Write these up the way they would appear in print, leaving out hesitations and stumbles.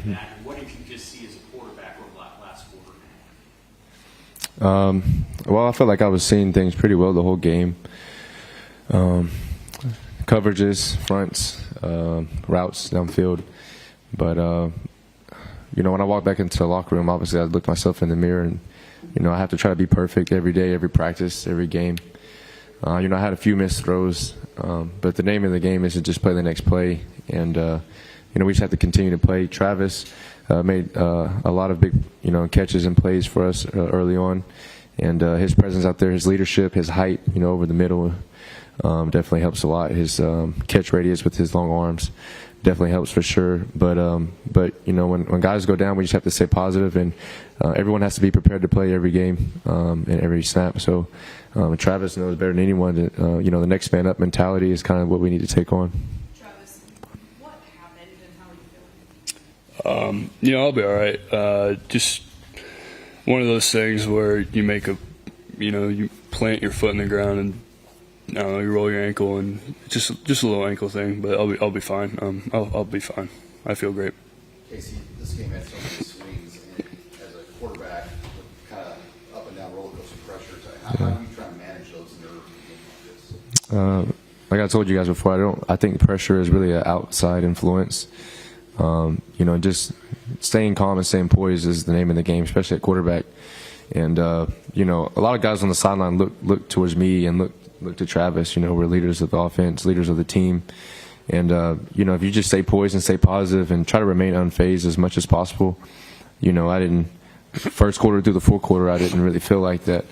like that? And what did you just see as a quarterback over the last quarter? Well, I felt like I was seeing things pretty well the whole game. Coverages, fronts, routes downfield. But, when I walked back into the locker room, obviously I looked myself in the mirror and, I have to try to be perfect every day, every practice, every game. I had a few missed throws, but the name of the game is to just play the next play. And, we just have to continue to play. Travis made a lot of big, catches and plays for us early on. And his presence out there, his leadership, his height, over the middle definitely helps a lot. His catch radius with his long arms definitely helps for sure. But when guys go down, we just have to stay positive, and everyone has to be prepared to play every game and every snap. So Travis knows better than anyone that the next man up mentality is kind of what we need to take on. Travis, what happened and how are you feeling? I'll be all right. Just one of those things where you make you plant your foot in the ground and you roll your ankle, and just a little ankle thing, but I'll be fine. I'll be fine. I feel great. Casey, this game had so many swings, and as a quarterback, with kind of up and down roller coaster pressure, how do you try and manage those nerves in a game like this? Like I told you guys before, I think pressure is really an outside influence. Just staying calm and staying poised is the name of the game, especially at quarterback. And a lot of guys on the sideline look towards me and look to Travis. We're leaders of the offense, leaders of the team. And, if you just stay poised and stay positive and try to remain unfazed as much as possible, I didn't – first quarter through the fourth quarter, I didn't really feel like that,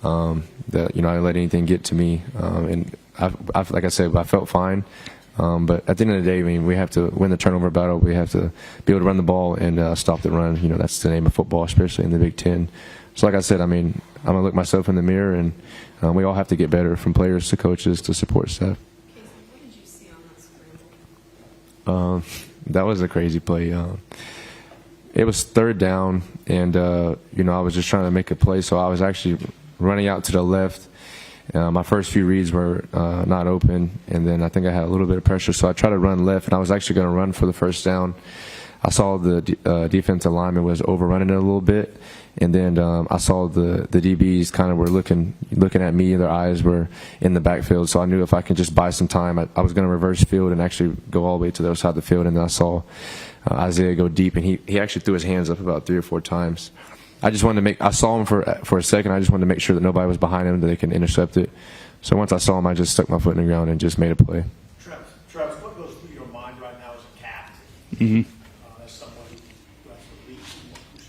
I didn't let anything get to me. And, like I said, I felt fine. But at the end of the day, we have to win the turnover battle. We have to be able to run the ball and stop the run. That's the name of football, especially in the Big Ten. So like I said, I'm going to look myself in the mirror, and we all have to get better, from players to coaches to support staff. Casey, what did you see on that scramble? That was a crazy play. It was third down, and, I was just trying to make a play, so I was actually running out to the left. My first few reads were not open, and then I think I had a little bit of pressure, so I tried to run left, and I was actually going to run for the first down. I saw the defensive lineman was overrunning it a little bit, and then I saw the DBs kind of were looking at me. Their eyes were in the backfield, so I knew if I could just buy some time, I was going to reverse field and actually go all the way to the other side of the field. And then I saw Isaiah go deep, and he actually threw his hands up about 3 or 4 times. I saw him for a second. I just wanted to make sure that nobody was behind him, that they can intercept it. So once I saw him, I just stuck my foot in the ground and just made a play. Travis, what goes through your mind right now as a captain? Mm-hmm. As someone who's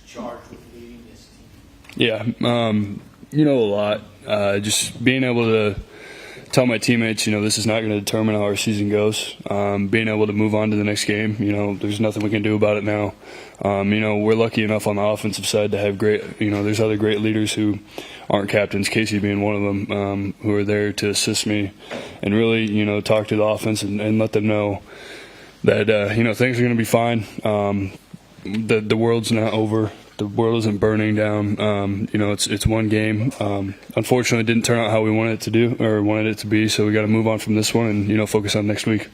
charged with leading this team? Yeah, a lot. Just being able to tell my teammates, this is not going to determine how our season goes. Being able to move on to the next game, there's nothing we can do about it now. We're lucky enough on the offensive side to have great, there's other great leaders who aren't captains, Casey being one of them, who are there to assist me and really, talk to the offense and let them know that, things are going to be fine. The world's not over. The world isn't burning down. It's one game. Unfortunately, it didn't turn out how we wanted it to do or wanted it to be, so we got to move on from this one and, focus on next week.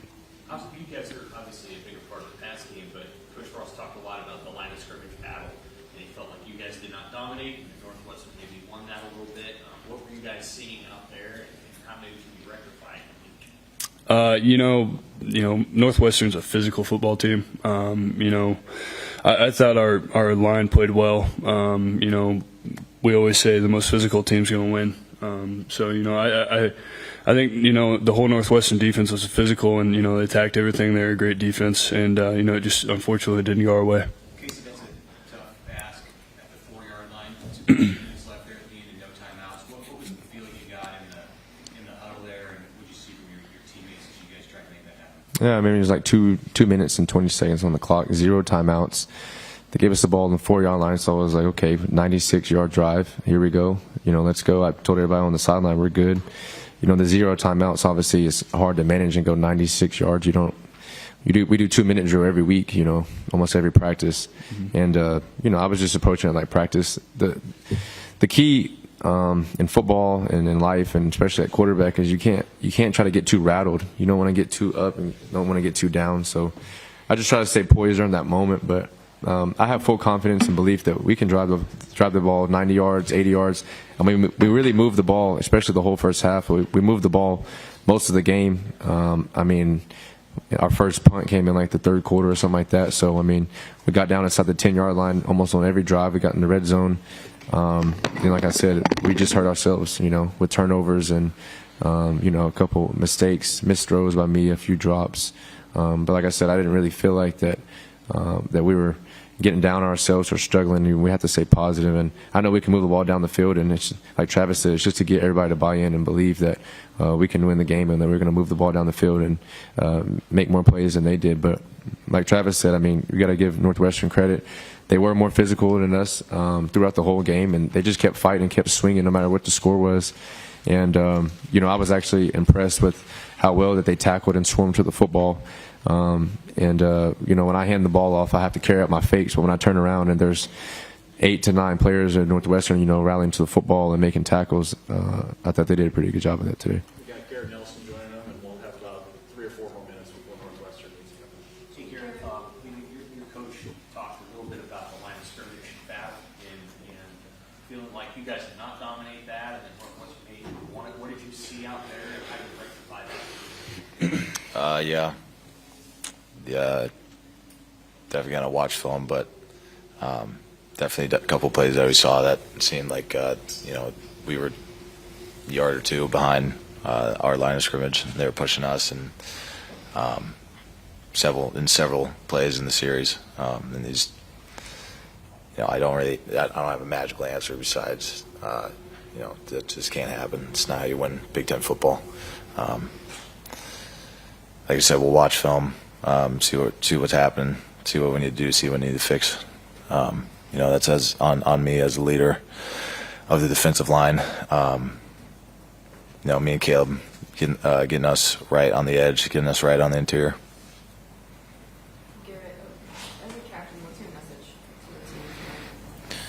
You guys are obviously a bigger part of the passing game, but Coach Frost talked a lot about the line of scrimmage battle, and he felt like you guys did not dominate, and Northwestern maybe won that a little bit. What were you guys seeing out there, and how maybe can you rectify it? Northwestern's a physical football team. I thought our line played well. We always say the most physical team's going to win. I think, the whole Northwestern defense was physical, and, they attacked everything there, great defense, and, it just unfortunately didn't go our way. Casey, that's a tough ask at the 4-yard line. 2 minutes left there at the end and no timeouts. What was the feeling you got in the huddle there, and what did you see from your teammates as you guys tried to make that happen? Yeah, it was like 2 minutes and 20 seconds on the clock, 0 timeouts. They gave us the ball on the 4-yard line, so I was like, okay, 96-yard drive. Here we go. Let's go. I told everybody on the sideline we're good. The 0 timeouts obviously is hard to manage and go 96 yards. We do 2-minute drill every week, almost every practice. Mm-hmm. And I was just approaching it like practice. The key in football and in life, and especially at quarterback, is you can't try to get too rattled. You don't want to get too up and don't want to get too down. So I just try to stay poised during that moment. But I have full confidence and belief that we can drive the ball 90 yards, 80 yards. I mean, we really moved the ball, especially the whole first half. We moved the ball most of the game. I mean, our first punt came in like the third quarter or something like that. So, I mean, we got down inside the 10-yard line almost on every drive. We got in the red zone. And like I said, we just hurt ourselves, with turnovers and, a couple mistakes, missed throws by me, a few drops. But like I said, I didn't really feel like that we were getting down on ourselves or struggling. We have to stay positive. And I know we can move the ball down the field. And it's like Travis said, it's just to get everybody to buy in and believe that we can win the game and that we're going to move the ball down the field and make more plays than they did. But like Travis said, I mean, we got to give Northwestern credit. They were more physical than us throughout the whole game, and they just kept fighting and kept swinging no matter what the score was. And, I was actually impressed with how well that they tackled and swarmed to the football. When I hand the ball off, I have to carry out my fakes. But when I turn around and there's 8 to 9 players at Northwestern, rallying to the football and making tackles, I thought they did a pretty good job of that today. We got Garrett Nelson joining them, and we'll have about 3 or 4 more minutes before Northwestern needs to come in. So Garrett, your coach talked a little bit about the line of scrimmage battle and feeling like you guys did not dominate that, and then Northwestern made you want it. What did you see out there, and how did you rectify that? Yeah, definitely gonna watch film, but definitely a couple plays that we saw that seemed like we were a yard or two behind our line of scrimmage. They were pushing us, and several plays in the series. And these, I don't have a magical answer besides that just can't happen. It's not how you win Big Ten football. Like I said, we'll watch film. See what's happening, see what we need to do, see what we need to fix. That's on me as a leader of the defensive line. Me and Caleb getting us right on the edge, getting us right on the interior. Garrett, as a captain, what's your message to the team?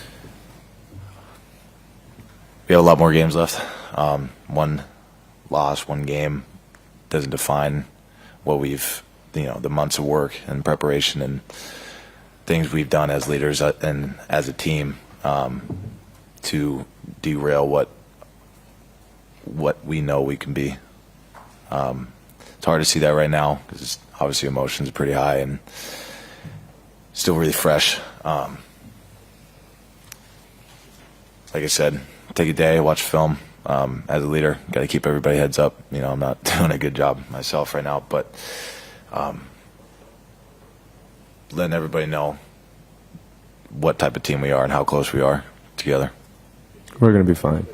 We have a lot more games left. One loss, one game doesn't define what we've the months of work and preparation and things we've done as leaders and as a team to derail what we know we can be. It's hard to see that right now because obviously emotions are pretty high and still really fresh. Like I said, take a day, watch film. As a leader, got to keep everybody heads up. I'm not doing a good job myself right now, but letting everybody know what type of team we are and how close we are together. We're going to be fine.